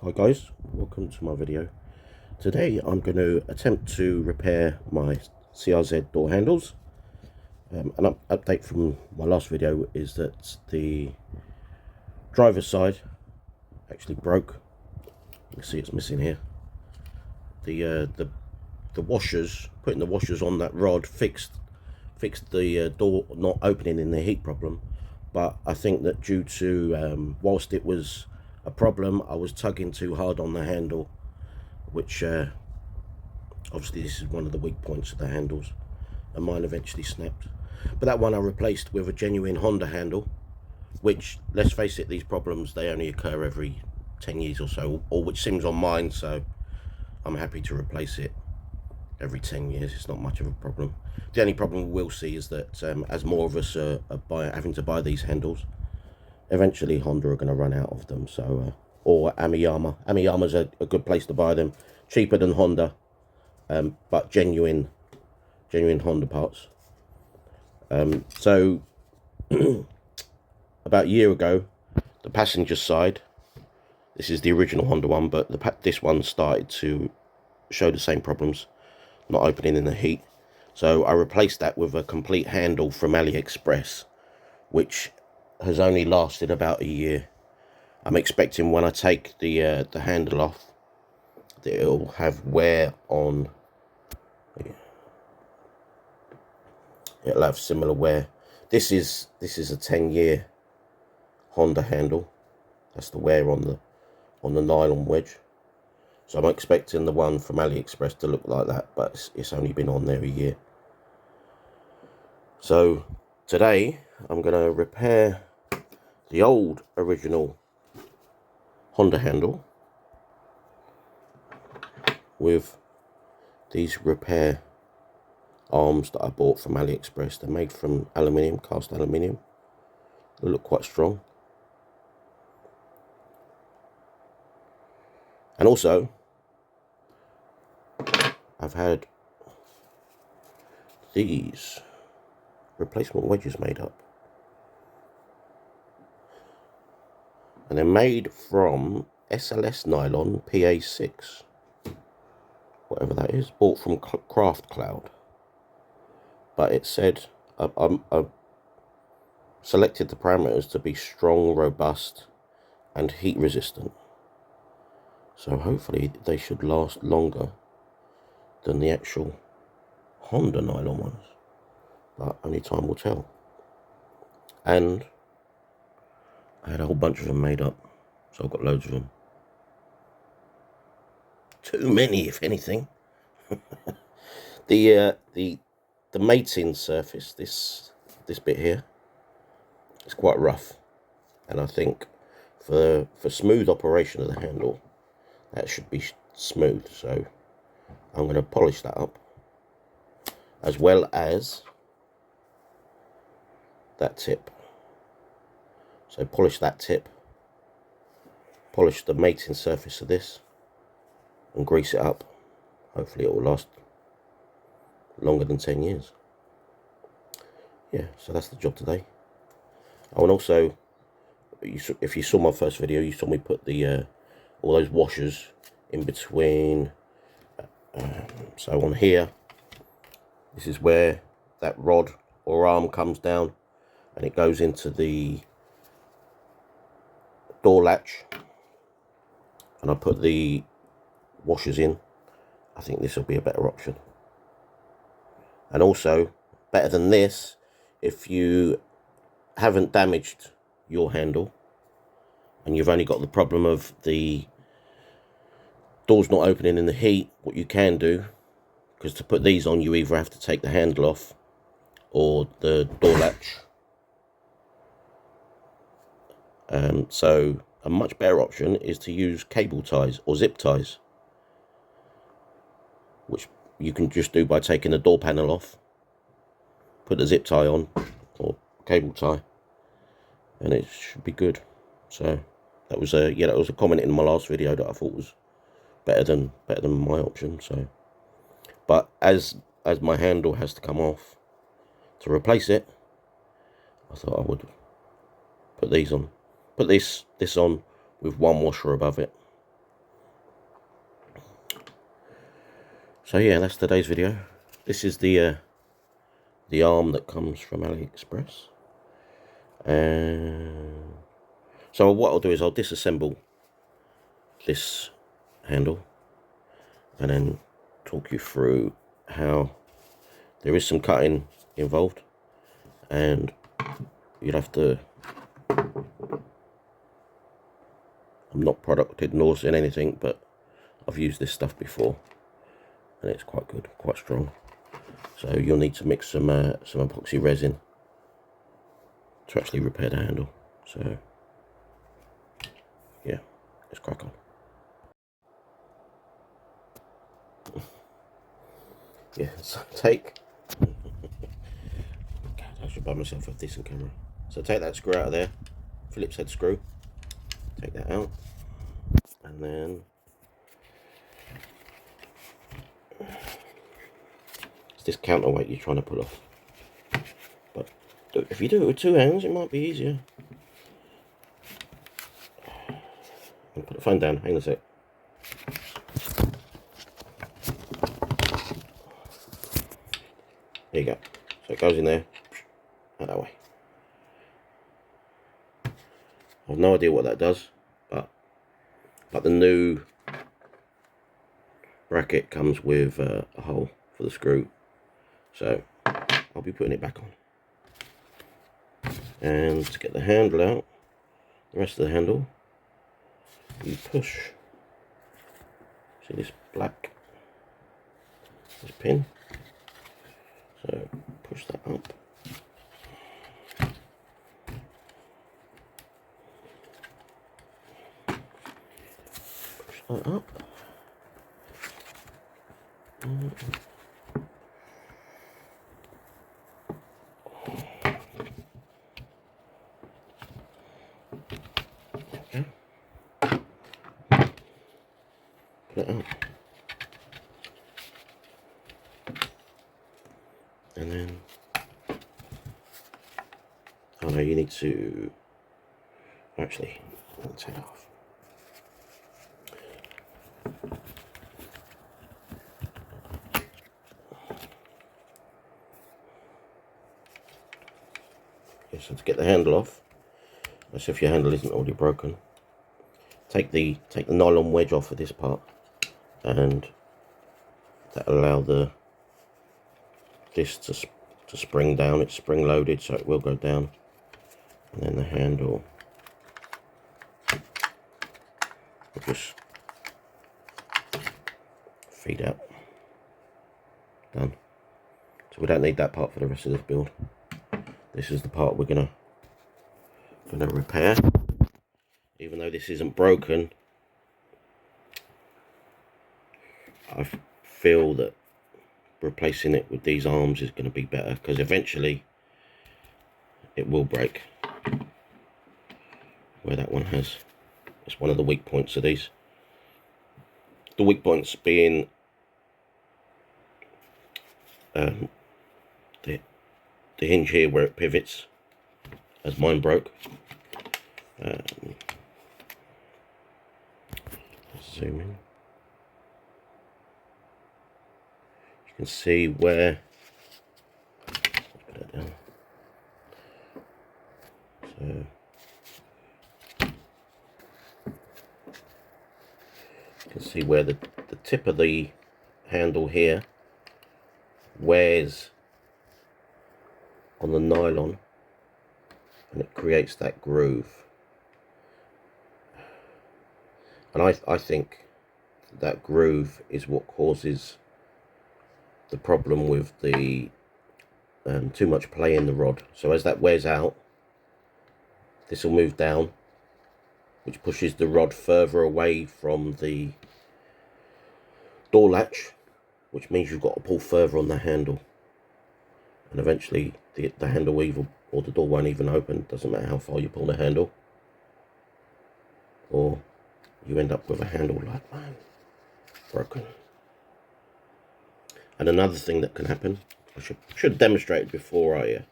Hi guys, welcome to my video. Today I'm going to attempt to repair my CRZ door handles. An update from my last video is that the driver's side actually broke. You can see it's missing here. The washers, putting the washers on that rod fixed the door not opening in the heat problem, but I think that due to whilst it was a problem, I was tugging too hard on the handle, which obviously this is one of the weak points of the handles, and mine eventually snapped. But that one I replaced with a genuine Honda handle, which, let's face it, these problems, they only occur every 10 years or so, or which seems on mine, so I'm happy to replace it every 10 years. It's not much of a problem. The only problem we'll see is that as more of us are having to buy these handles, eventually Honda are going to run out of them. So or Amiyama's a good place to buy them, cheaper than Honda, but genuine Honda parts. So about a year ago, the passenger side, this is the original Honda one, but this one started to show the same problems, not opening in the heat. So I replaced that with a complete handle from AliExpress, which has only lasted about a year. I'm expecting when I take the handle off that it'll have wear on. It'll have similar wear. This is a 10-year Honda handle. That's the wear on the nylon wedge. So I'm expecting the one from AliExpress to look like that, but it's only been on there a year. So today I'm going to repair the old original Honda handle with these repair arms that I bought from AliExpress. They're made from aluminium, cast aluminium. They look quite strong. And also, I've had these replacement wedges made up. And they're made from SLS nylon PA6. Whatever that is. Bought from Craft Cloud. But it said, I selected the parameters to be strong, robust, and heat resistant. So hopefully they should last longer than the actual Honda nylon ones. But only time will tell. And I had a whole bunch of them made up, so I've got loads of them. Too many, if anything. The mating surface, this bit here, is quite rough, and I think for smooth operation of the handle, that should be smooth. So I'm going to polish that up, as well as that tip. So polish that tip, polish the mating surface of this, and grease it up. Hopefully it will last longer than 10 years. Yeah, so that's the job today. Oh, and also, if you saw my first video, you saw me put the all those washers in between. So on here, this is where that rod or arm comes down, and it goes into the door latch, and I put the washers in. I think this will be a better option. And also, better than this, if you haven't damaged your handle and you've only got the problem of the doors not opening in the heat, what you can do, because to put these on you either have to take the handle off or the door latch. So a much better option is to use cable ties or zip ties, which you can just do by taking the door panel off, put the zip tie on or cable tie, and it should be good. So that was a comment in my last video that I thought was better than my option. So, but as my handle has to come off to replace it, I thought I would put these on. Put this on with one washer above it, So yeah, that's today's video. This is the arm that comes from AliExpress. And so what I'll do is I'll disassemble this handle and then talk you through how there is some cutting involved, and you'd have to, I'm not product endorsing anything, but I've used this stuff before and it's quite good, quite strong. So you'll need to mix some epoxy resin to actually repair the handle. So yeah, let's crack on. Yeah, so take, God, I should buy myself a decent camera. So take that screw out of there, Phillips head screw, take that out, and then it's this counterweight you're trying to pull off. But if you do it with two hands, it might be easier. I'll put the phone down, hang on a sec. There you go. So it goes in there, out that way. I've no idea what that does, but the new bracket comes with a hole for the screw, so I'll be putting it back on. And to get the handle out, the rest of the handle, you push, see this black, this pin, so push that up. Push that up. Okay. Put it out. And then, oh no, you need to, actually, let's take it off. Okay, so to get the handle off, as if your handle isn't already broken, take the nylon wedge off of this part, and that'll allow this to spring down. It's spring loaded, so it will go down, and then the handle will just feed out. Done. So we don't need that part for the rest of this build. This is the part we're gonna repair. Even though this isn't broken, I feel that replacing it with these arms is going to be better, because eventually it will break. Where that one has, it's one of the weak points of these. The weak points being the hinge here where it pivots, as mine broke. Let's zoom in. You can see where, put that down. So you can see where the tip of the handle here wears on the nylon, and it creates that groove. And I think that groove is what causes the problem with the too much play in the rod. So as that wears out, this will move down, which pushes the rod further away from the door latch, which means you've got to pull further on the handle, and eventually the handle or the door won't even open. Doesn't matter how far you pull the handle, or you end up with a handle like mine, broken. And another thing that can happen, I should demonstrate it before I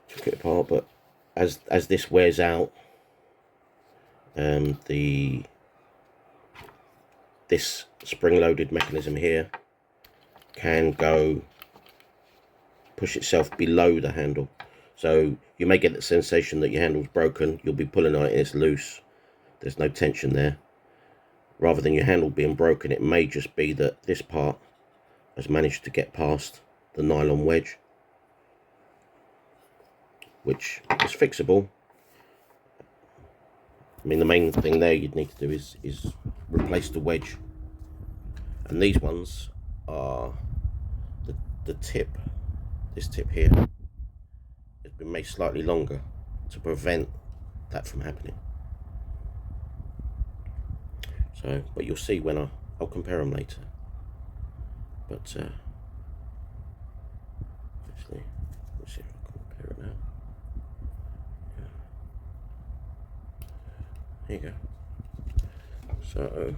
took it apart, but as this wears out, the this spring-loaded mechanism here can go push itself below the handle. So you may get the sensation that your handle's broken. You'll be pulling on it and it's loose. There's no tension there. Rather than your handle being broken, it may just be that this part has managed to get past the nylon wedge, which is fixable. I mean, the main thing there you'd need to do is replace the wedge. And these ones are the tip, this tip here, has been made slightly longer to prevent that from happening. So, but you'll see when I'll compare them later. But actually, let's see if I can compare it now. There you go. So,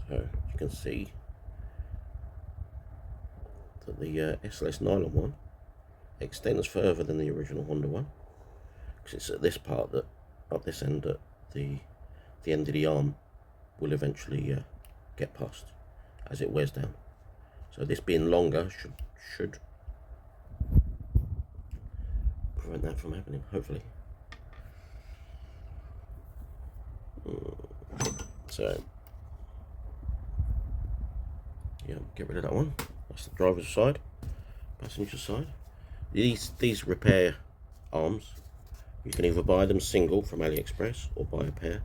you can see that the SLS nylon one extends further than the original Honda one, because it's at this part that, up this end, that the end of the arm will eventually get past as it wears down. So this being longer should prevent that from happening, hopefully. So yeah, get rid of that one. That's the driver's side. Passenger side. These repair arms, you can either buy them single from AliExpress or buy a pair.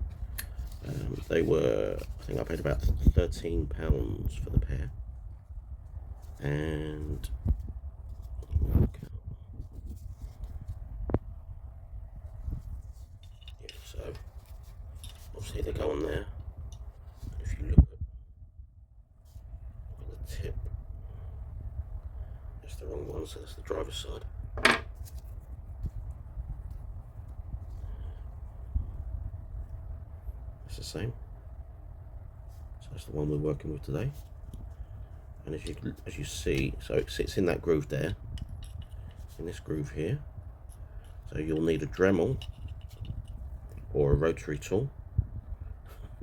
They were, I think I paid about £13 for the pair. And yeah, so obviously they go on there. If you look at the tip, it's the wrong one, so that's the driver's side. It's the same. So that's the one we're working with today. And as you see, so it sits in that groove there, in this groove here. So you'll need a Dremel or a rotary tool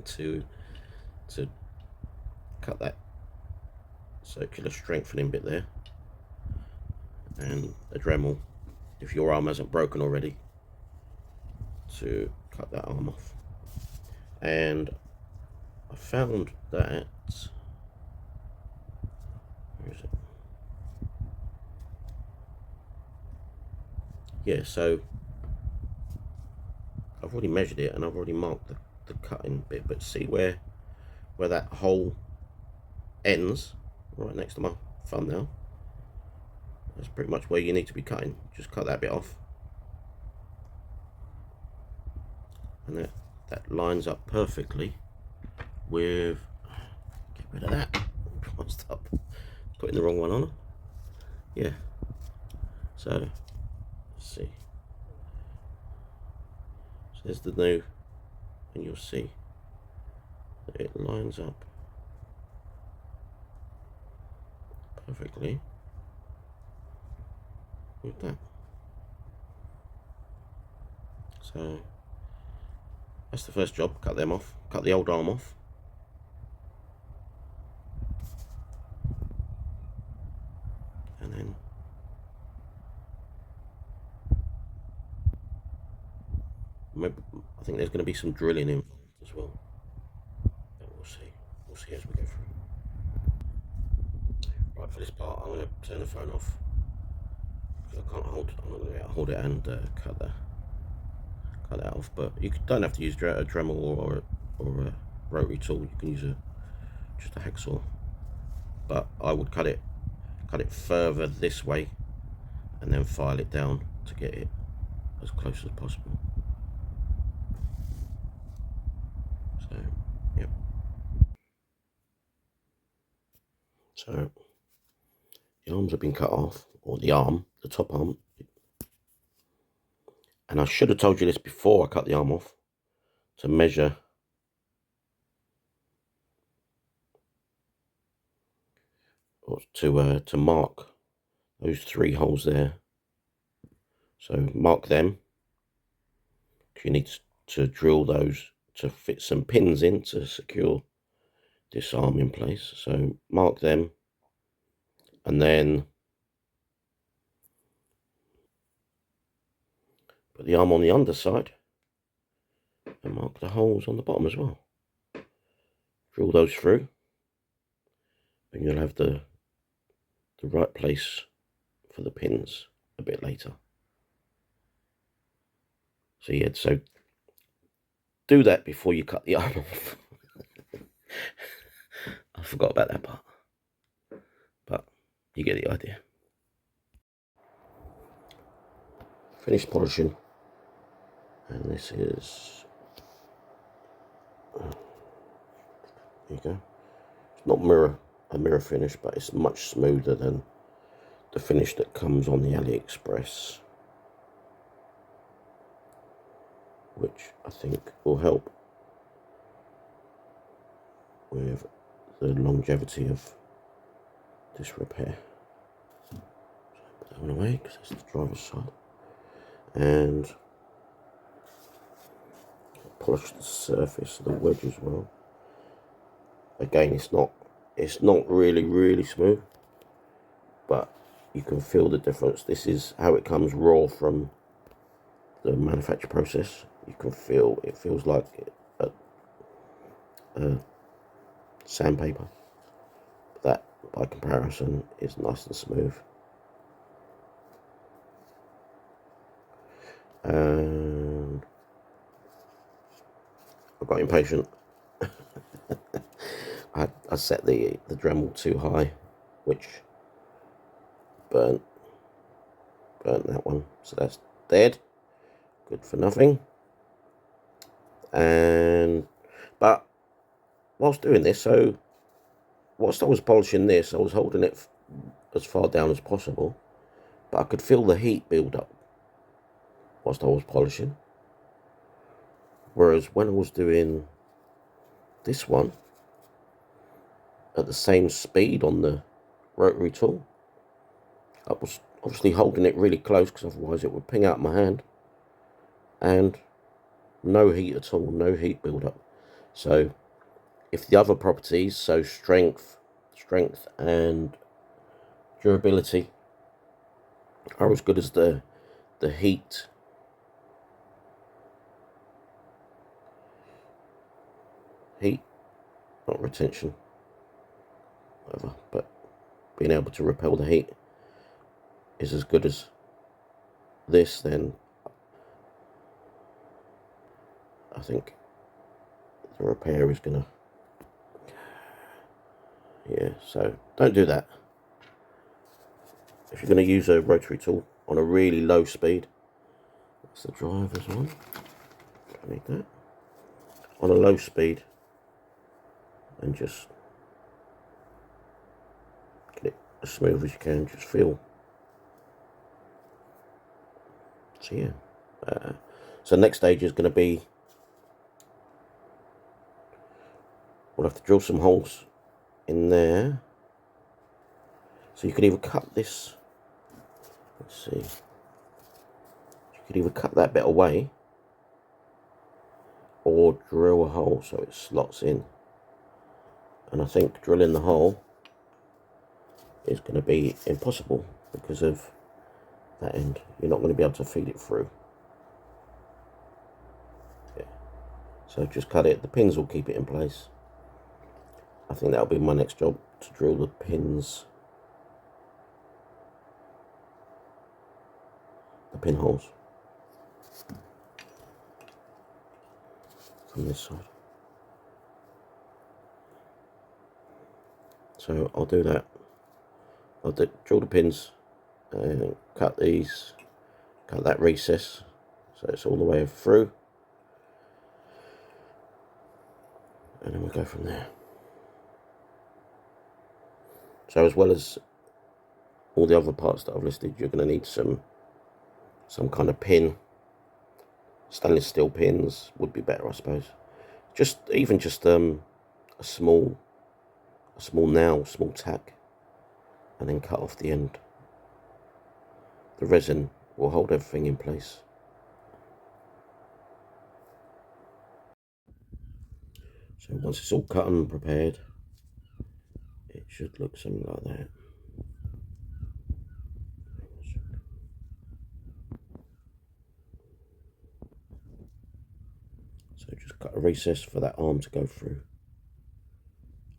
to cut that circular strengthening bit there, and a Dremel, if your arm hasn't broken already, to cut that arm off. And I found that, where is it? Yeah, so I've already measured it and I've already marked the cutting bit, but see where that hole ends, right next to my thumbnail. That's pretty much where you need to be cutting. Just cut that bit off, and that lines up perfectly with, get rid of that, I stop putting the wrong one on. Yeah, so let's see, so there's the new, and you'll see that it lines up perfectly with that. So that's the first job. Cut them off, cut the old arm off, and then maybe, I think there's going to be some drilling involved as well, but we'll see as we go through. Right, for this part I'm going to turn the phone off, because I'm not going to be able to hold it and cut that off. But you don't have to use a Dremel or a rotary tool. You can use just a hacksaw, but I would cut it further this way and then file it down to get it as close as possible. So yep, so the arms have been cut off, or the top arm. And I should have told you this before I cut the arm off, to measure or to mark those 3 holes there So mark them, because you need to drill those to fit some pins in to secure this arm in place. So mark them, and then put the arm on the underside and mark the holes on the bottom as well. Drill those through, and you'll have the right place for the pins a bit later. So yeah, so do that before you cut the arm off. I forgot about that part, but you get the idea. Finished polishing, and this is, there you go. It's not a mirror finish, but it's much smoother than the finish that comes on the AliExpress, which I think will help with the longevity of this repair. So put that one away because that's the driver's side, and polish the surface of the wedge as well. Again, it's not really smooth, but you can feel the difference. This is how it comes raw from the manufacture process. You can feel it feels like sandpaper. That, by comparison, is nice and smooth. And I got impatient. I set the Dremel too high, which burnt that one, so that's dead, good for nothing. And but whilst doing this, so whilst I was polishing this, I was holding it as far down as possible, but I could feel the heat build up whilst I was polishing. Whereas when I was doing this one at the same speed on the rotary tool, I was obviously holding it really close because otherwise it would ping out my hand, and no heat at all, no heat build up. So if the other properties, so strength and durability, are as good as the heat not retention, whatever, but being able to repel the heat is as good as this, then I think the repair is gonna, yeah, so don't do that. If you're going to use a rotary tool on a really low speed, that's the driver's one, I need that, on a low speed, and just get it as smooth as you can, just feel. So yeah, so next stage is going to be, we'll have to drill some holes in there, so you can either cut this, let's see, you could either cut that bit away or drill a hole so it slots in. And I think drilling the hole is going to be impossible because of that end. You're not going to be able to feed it through. Yeah. So just cut it. The pins will keep it in place. I think that'll be my next job, to drill the pins, the pinholes from this side. So I'll do that. I'll drill the pins and cut these, cut that recess so it's all the way through, and then we'll go from there. So as well as all the other parts that I've listed, you're going to need some kind of pin. Stainless steel pins would be better, I suppose. Just a small nail, small tack, and then cut off the end. The resin will hold everything in place. So once it's all cut and prepared, it should look something like that. So just cut a recess for that arm to go through,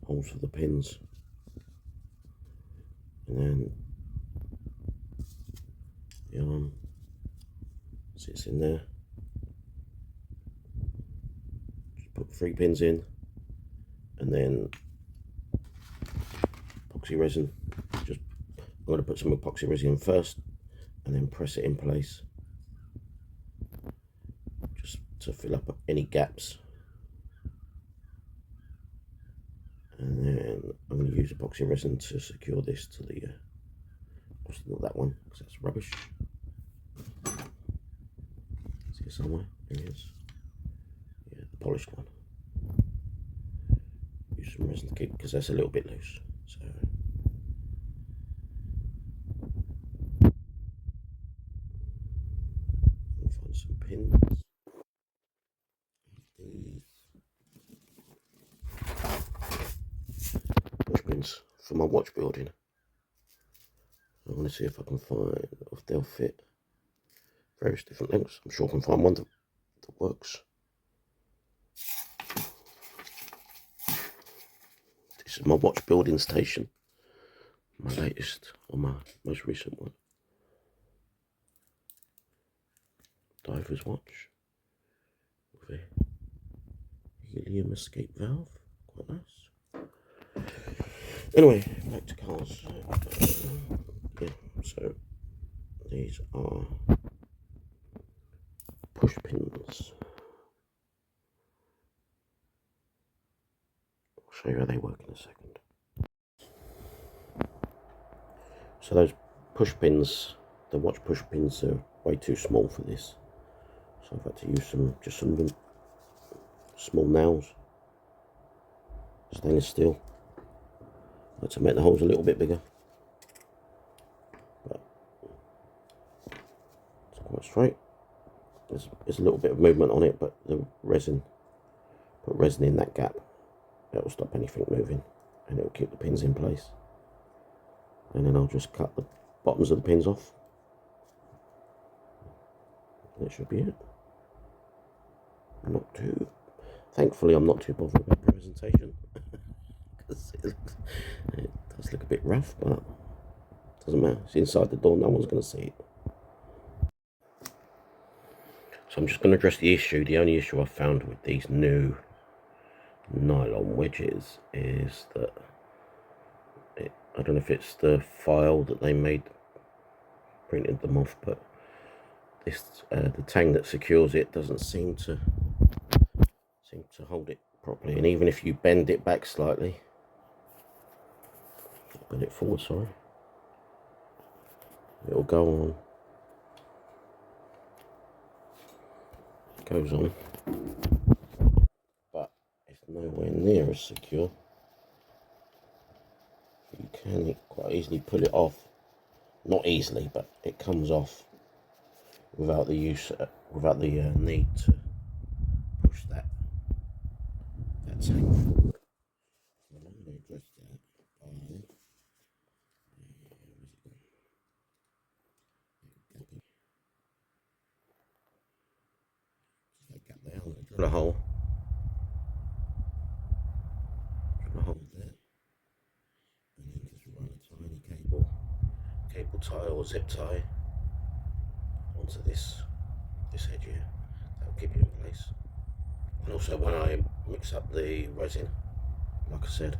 holes for the pins, and then the arm sits in there. Just put 3 pins in, and then epoxy resin. I'm going to put some epoxy resin in first, and then press it in place, just to fill up any gaps. And then I'm going to use epoxy resin to secure this to the not that one, because that's rubbish. See it somewhere? There it is. Yeah, the polished one. Use some resin to keep, because that's a little bit loose. So I'll find some pins. Push pins for my watch building. I want to see if I can find, if they'll fit various different lengths. I'm sure I can find one that works. This is my watch building station. My latest, or my most recent one. Diver's watch with a helium escape valve. Quite nice. Anyway, back to cars. Yeah, so these are push pins. I'll show you how they work in a second. So those push pins, the watch push pins, are way too small for this. So I've had to use some small nails, stainless steel. I had to make the holes a little bit bigger, but it's quite straight. There's a little bit of movement on it, but the resin, put resin in that gap, that will stop anything moving, and it will keep the pins in place. And then I'll just cut the bottoms of the pins off. That should be it. Thankfully I'm not too bothered about presentation. Because it does look a bit rough, but it doesn't matter. It's inside the door, no one's going to see it. So I'm just going to address the issue. The only issue I've found with these new nylon wedges is that I don't know if it's the file that they made, printed them off, but this the tang that secures it doesn't seem to hold it properly, and even if you bend it back slightly, bend it forward, sorry, it'll go on. It goes on, but it's nowhere near as secure. You can quite easily pull it off. Not easily, but it comes off without the need to push that tang forward. So I'm going to address that by drill a hole there, and then just run a tiny cable tie or zip tie onto this edge here. That'll keep it in place. And also when I mix up the resin, like I said,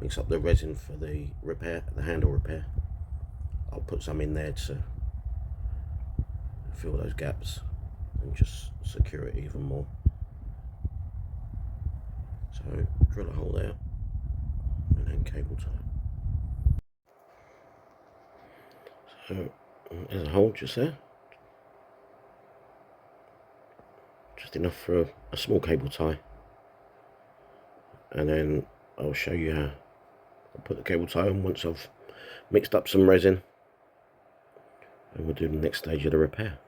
mix up the resin for the repair, the handle repair, I'll put some in there to fill those gaps and just secure it even more. So drill a hole there and then cable tie. So there's a hole just there, just enough for a small cable tie, and then I'll show you how I'll put the cable tie on once I've mixed up some resin and we'll do the next stage of the repair.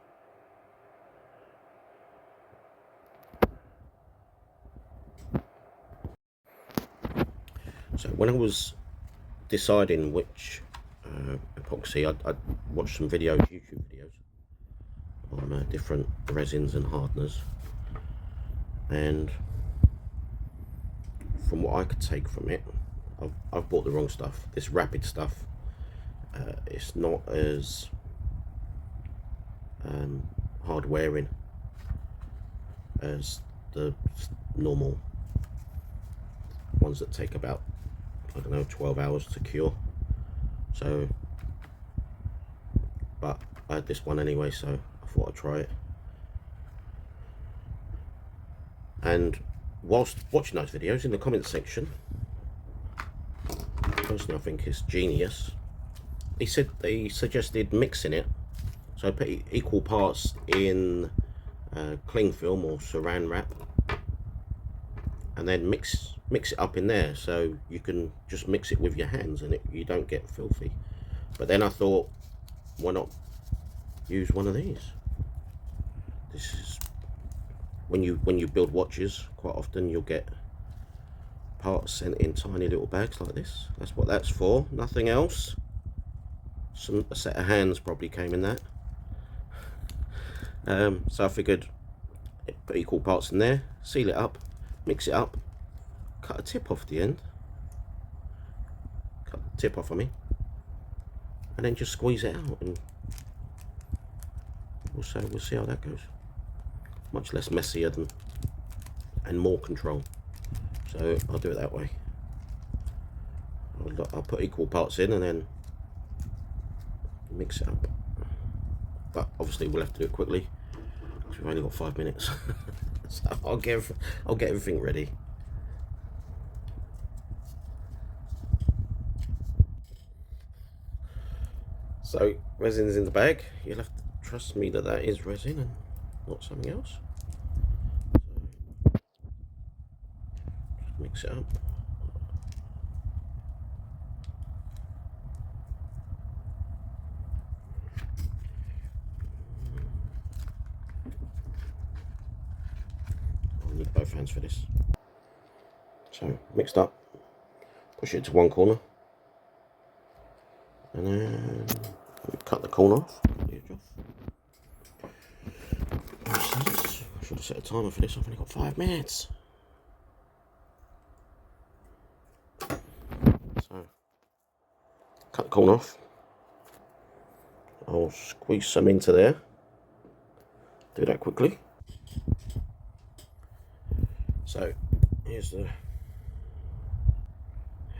So when I was deciding which epoxy, I watched some videos, YouTube videos on different resins and hardeners, and from what I could take from it, I've bought the wrong stuff. This rapid stuff, it's not as hard wearing as the normal ones that take about, I don't know, 12 hours to cure. So, but I had this one anyway, so I thought I'd try it. And whilst watching those videos, in the comment section, the person I think is genius, he suggested mixing it. So I put equal parts in cling film or saran wrap, and then mix it up in there, so you can just mix it with your hands and you don't get filthy. But then I thought, why not use one of these? This is when you build watches, quite often you'll get parts sent in tiny little bags like this. That's what that's for, nothing else. A set of hands probably came in that. So I figured put equal parts in there, seal it up, mix it up, cut a tip off the end, cut the tip off, and then just squeeze it out, and we'll see how that goes. Much less messier and more control. So I'll do it that way. I'll put equal parts in and then mix it up. But obviously we'll have to do it quickly because we've only got 5 minutes. So I'll get everything ready. So resin is in the bag. You'll have to trust me that is resin and not something else. So just mix it up. I'll need both hands for this. So mixed up, push it to one corner, and then cut the corner off. The edge off. I should have set a timer for this. I've only got 5 minutes. So cut the corner off. I'll squeeze some into there. Do that quickly. So here's the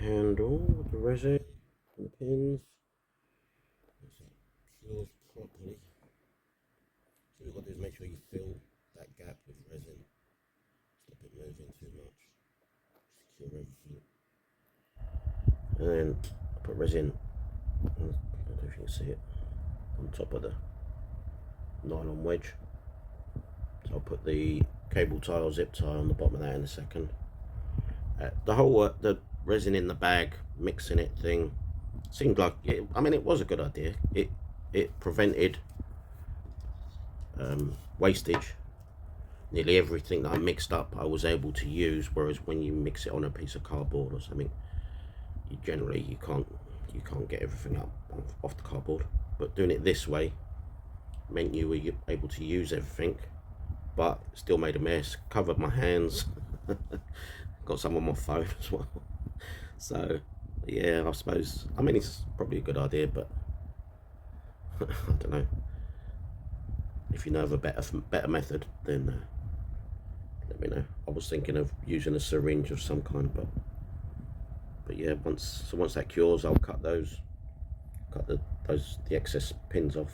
handle with the resin and the pins. Cures properly. So what you've got to do is make sure you fill that gap with resin. Stop it moving too much. Secure everything. And then I put resin, I don't know if you can see it, on top of the nylon wedge. So I'll put the cable tie or zip tie on the bottom of that in a second. The whole the resin in the bag, mixing it thing, seemed like it, I mean, it was a good idea. It prevented wastage. Nearly everything that I mixed up I was able to use, whereas when you mix it on a piece of cardboard or something, you can't get everything up off the cardboard. But doing it this way meant you were able to use everything, but still made a mess, covered my hands, got some on my phone as well. So yeah, I suppose, I mean, it's probably a good idea, but I don't know. If you know of a better method, then let me know. I was thinking of using a syringe of some kind, but yeah, once that cures, I'll cut the excess pins off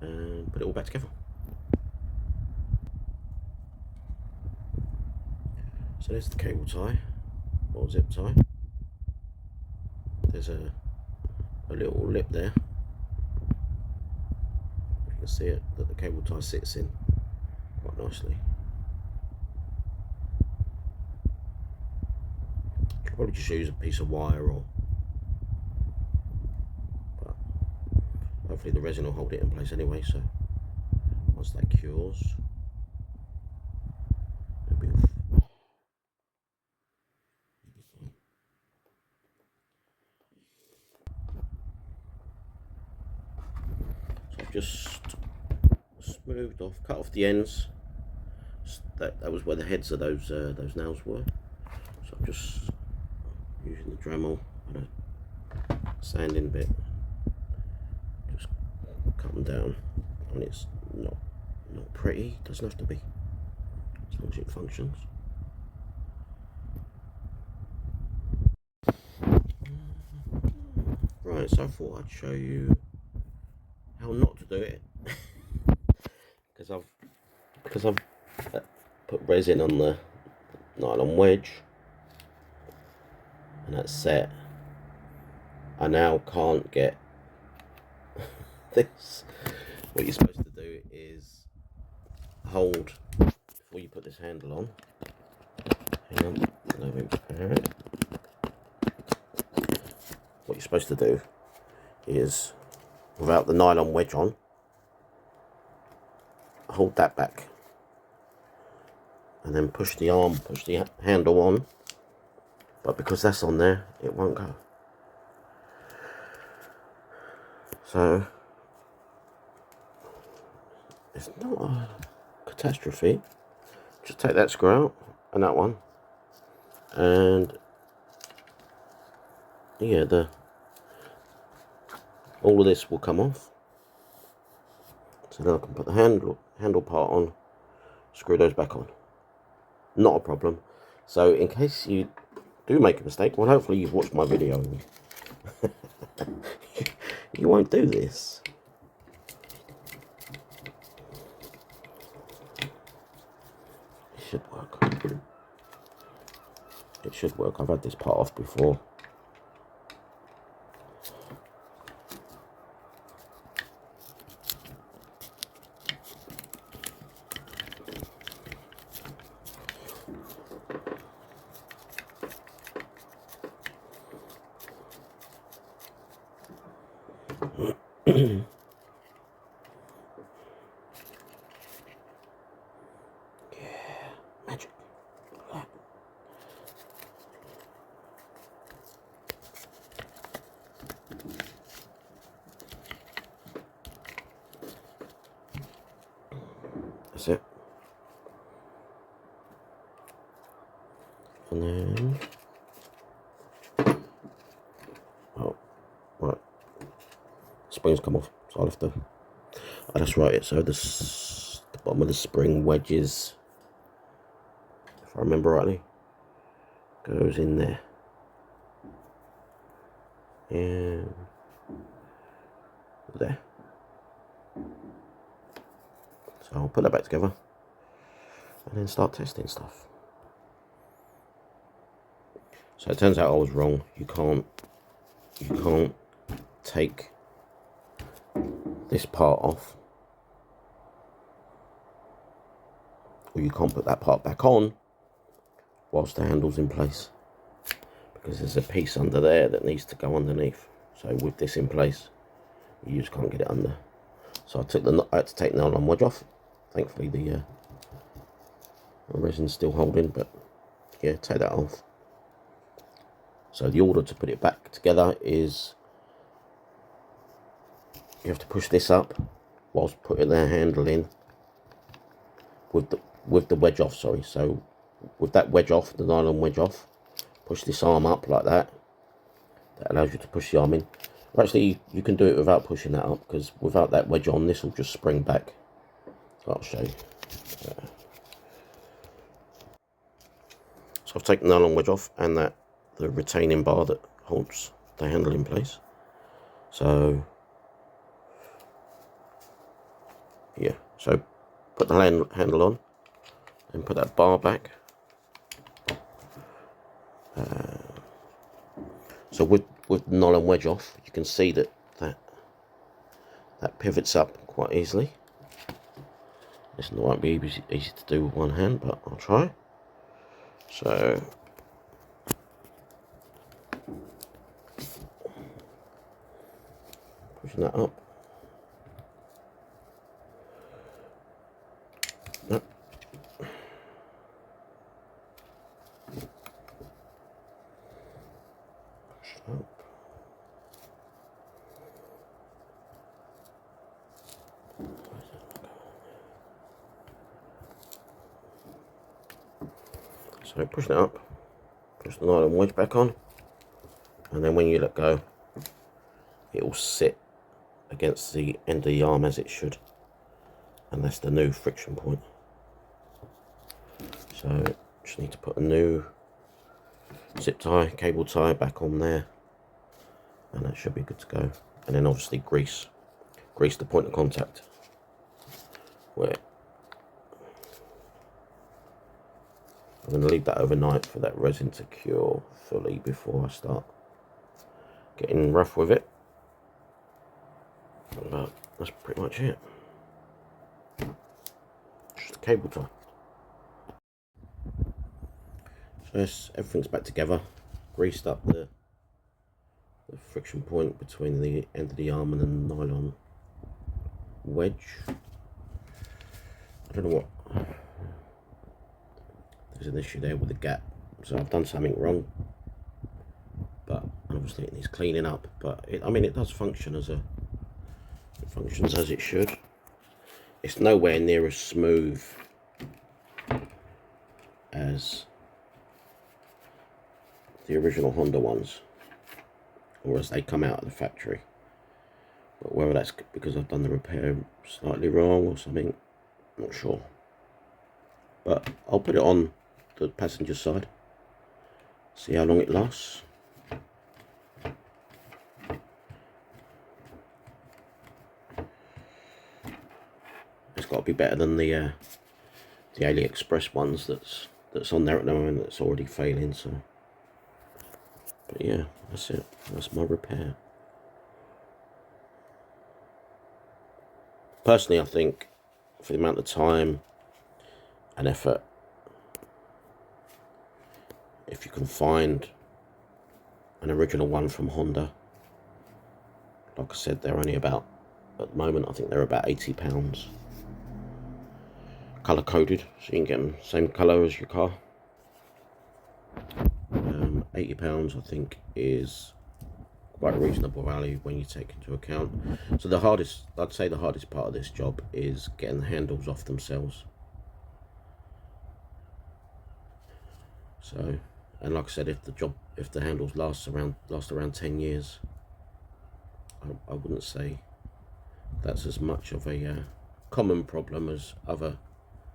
and put it all back together. So there's the cable tie or zip tie. There's a little lip there. You can see it, that the cable tie sits in quite nicely. I'll probably just use a piece of wire or hopefully the resin will hold it in place anyway, so once that cures, it'll be off. So I've just smoothed off, cut off the ends. That was where the heads of those nails were. So I'm just using the Dremel and a sanding bit, just cut them down. I mean, it's not pretty, it doesn't have to be, as long as it functions. Right, so I thought I'd show you how not to do it, because I've put resin on the nylon wedge and that's set. I now can't get this. What you're supposed to do is hold before you put this handle on. Hang on, what you're supposed to do is, without the nylon wedge on, hold that back and then push the handle on, but because that's on there, it won't go. So it's not a catastrophe. Just take that screw out and that one, and yeah, all of this will come off. So then I can put the handle part on, screw those back on. Not a problem. So in case you do make a mistake, well, hopefully you've watched my video and you won't do this. It should work. It should work. I've had this part off before. Yeah, magic. That's it. And then, oh, right, springs come off, so I'll have to, oh, that's right, so the bottom of the spring wedges, if I remember rightly, goes in there, and there. So I'll put that back together and then start testing stuff. So it turns out I was wrong. You can't take this part off, or you can't put that part back on whilst the handle's in place, because there's a piece under there that needs to go underneath. So with this in place, you just can't get it under. So I had to take the nylon wedge off. Thankfully the resin's still holding, but yeah, take that off. So the order to put it back together is, you have to push this up whilst putting the handle in with the wedge off, sorry. So with that wedge off, the nylon wedge off, push this arm up like that. That allows you to push the arm in. Well, actually, you can do it without pushing that up, because without that wedge on, this will just spring back. So I'll show you. So I've taken the nylon wedge off and the retaining bar that holds the handle in place. So yeah, so put the handle on and put that bar back. So with the nylon wedge off, you can see that pivots up quite easily. This won't be easy to do with one hand, but I'll try. So pushing that up, So pushing it up, push the nylon wedge back on, and then when you let go, it will sit against the end of the arm as it should, and that's the new friction point. So just need to put a new zip tie, cable tie back on there, and that should be good to go. And then obviously grease the point of contact where I'm going to leave that overnight for that resin to cure fully before I start getting rough with it. But that's pretty much it. Just a cable tie. So yes, everything's back together. Greased up the friction point between the end of the arm and the nylon wedge. I don't know what. There's an issue there with the gap, so I've done something wrong. But obviously it needs cleaning up. But I mean, it does function as it functions as it should. It's nowhere near as smooth as the original Honda ones, or as they come out of the factory. But whether that's because I've done the repair slightly wrong or something, I'm not sure. But I'll put it on the passenger side, see how long it lasts. It's got to be better than the AliExpress ones that's on there at the moment that's already failing. So, but yeah, that's it. That's my repair. Personally, I think for the amount of time and effort, if you can find an original one from Honda, like I said, they're only about, at the moment I think they're about £80, colour coded, so you can get them same colour as your car. £80 I think is quite a reasonable value when you take into account. So I'd say the hardest part of this job is getting the handles off themselves. So, and like I said, if the handles last around 10 years, I wouldn't say that's as much of a common problem as other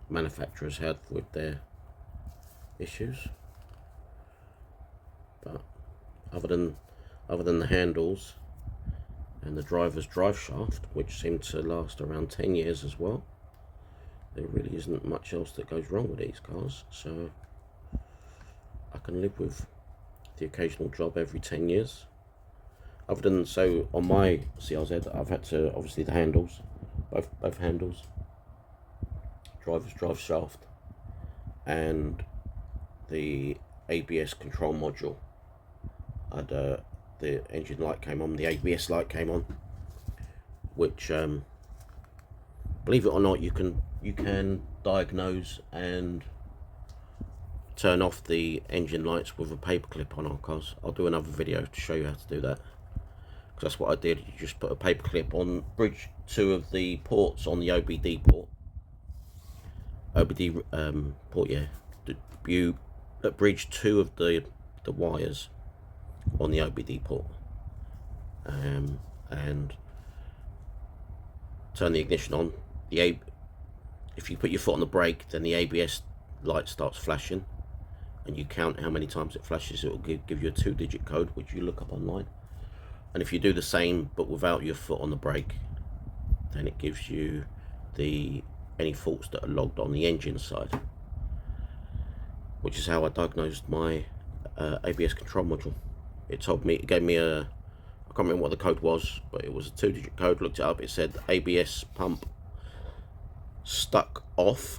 manufacturers had with their issues. But other than the handles and the driver's drive shaft, which seem to last around 10 years as well, there really isn't much else that goes wrong with these cars. So I can live with the occasional job every 10 years. Other than, so on my CRZ, I've had to, obviously the handles, both handles, driver's drive shaft, and the ABS control module. The engine light came on, the ABS light came on, which, believe it or not, you can diagnose and turn off the engine lights with a paper clip on our cars. I'll do another video to show you how to do that, because that's what I did. You just put a paper clip on bridge 2 of the ports on the OBD port. Port, yeah. You at bridge 2 of the wires on the OBD port, and turn the ignition on. If you put your foot on the brake, then the ABS light starts flashing, and you count how many times it flashes. It will give you a 2-digit code, which you look up online. And if you do the same but without your foot on the brake, then it gives you any faults that are logged on the engine side, which is how I diagnosed my ABS control module. It gave me I can't remember what the code was, but it was a 2-digit code. Looked it up, it said ABS pump stuck off.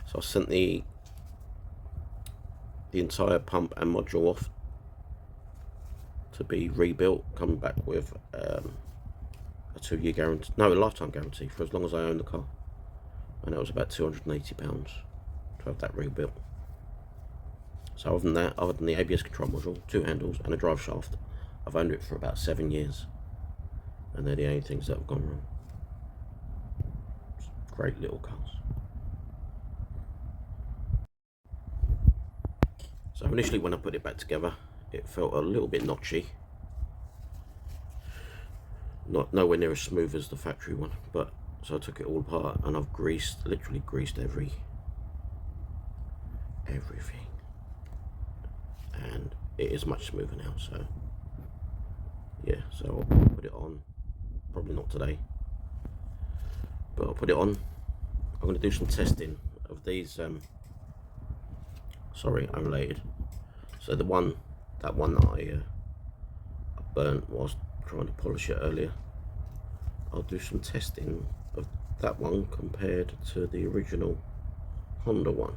So I sent the entire pump and module off to be rebuilt, coming back with a 2-year guarantee, no, a lifetime guarantee for as long as I own the car, and that was about £280 to have that rebuilt. So other than that, other than the ABS control module, 2 handles and a drive shaft, I've owned it for about 7 years, and they're the only things that have gone wrong. Great little cars. So initially when I put it back together, it felt a little bit notchy. Nowhere near as smooth as the factory one, but so I took it all apart and I've literally greased everything, and it is much smoother now. So yeah, so I'll put it on, probably not today, but I'll put it on. I'm going to do some testing of these, sorry, unrelated. So that one that I burnt whilst trying to polish it earlier, I'll do some testing of that one compared to the original Honda one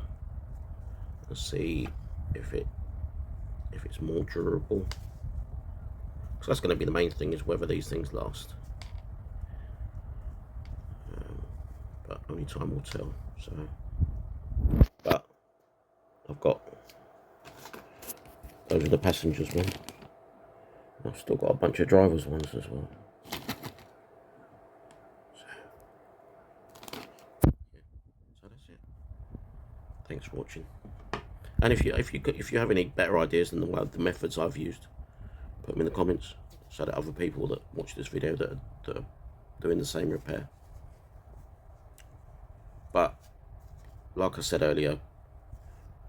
and see if it's more durable, because that's going to be the main thing, is whether these things last. But only time will tell. So, but I've got, those are the passengers one. I've still got a bunch of drivers ones as well. So that's it. Thanks for watching. And if you have any better ideas than the methods I've used, put them in the comments so that other people that watch this video that are doing the same repair. But like I said earlier,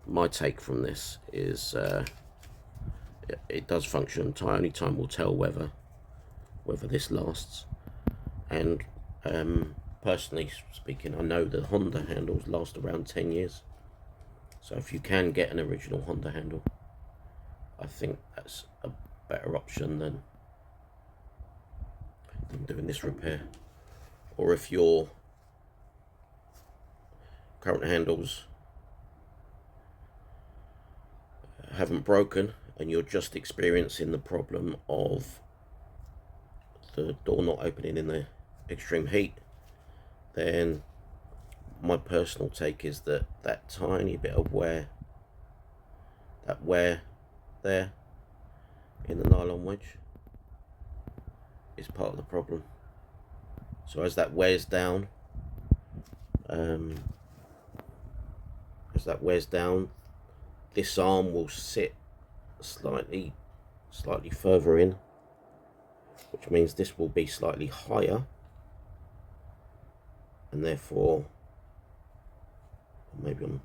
my take from this is it does function. Only time will tell whether this lasts. And personally speaking, I know the Honda handles last around 10 years. So if you can get an original Honda handle, I think that's a better option than doing this repair. Or if your current handles haven't broken and you're just experiencing the problem of the door not opening in the extreme heat, then my personal take is that that tiny bit of wear there in the nylon wedge is part of the problem. So as that wears down, this arm will sit slightly further in, which means this will be slightly higher, and therefore maybe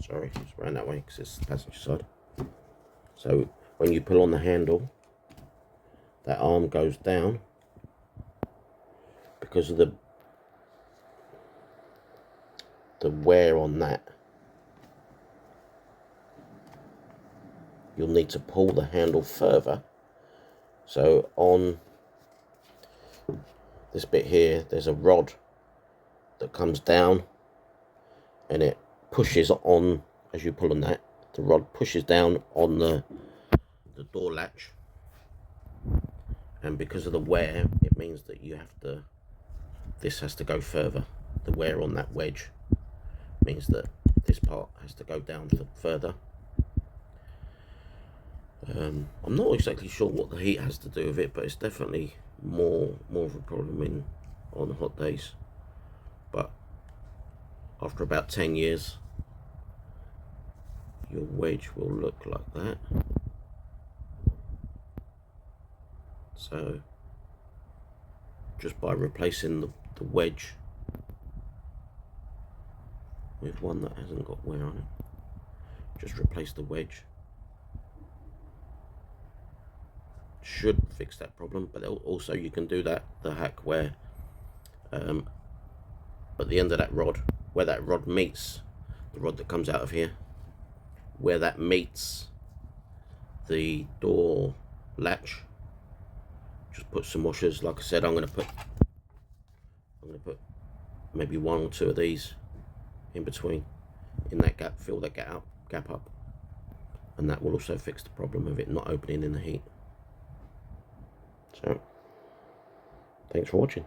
sorry, it's around that way because it's the passenger side. So when you pull on the handle, that arm goes down because of the wear on that. You'll need to pull the handle further. So on this bit here, there's a rod that comes down and it pushes on. As you pull on that, the rod pushes down on the door latch, and because of the wear, it means that this has to go further. The wear on that wedge means that this part has to go down further. I'm not exactly sure what the heat has to do with it, but it's definitely more of a problem on hot days. But after about 10 years, your wedge will look like that. So just by replacing the wedge with one that hasn't got wear on it, just replace the wedge, should fix that problem. But also you can do the hack where at the end of that rod, where that rod meets the rod that comes out of here, where that meets the door latch, just put some washers. Like I said, I'm going to put maybe 1 or 2 of these in between, in that gap, fill that gap up, and that will also fix the problem of it not opening in the heat. So thanks for watching.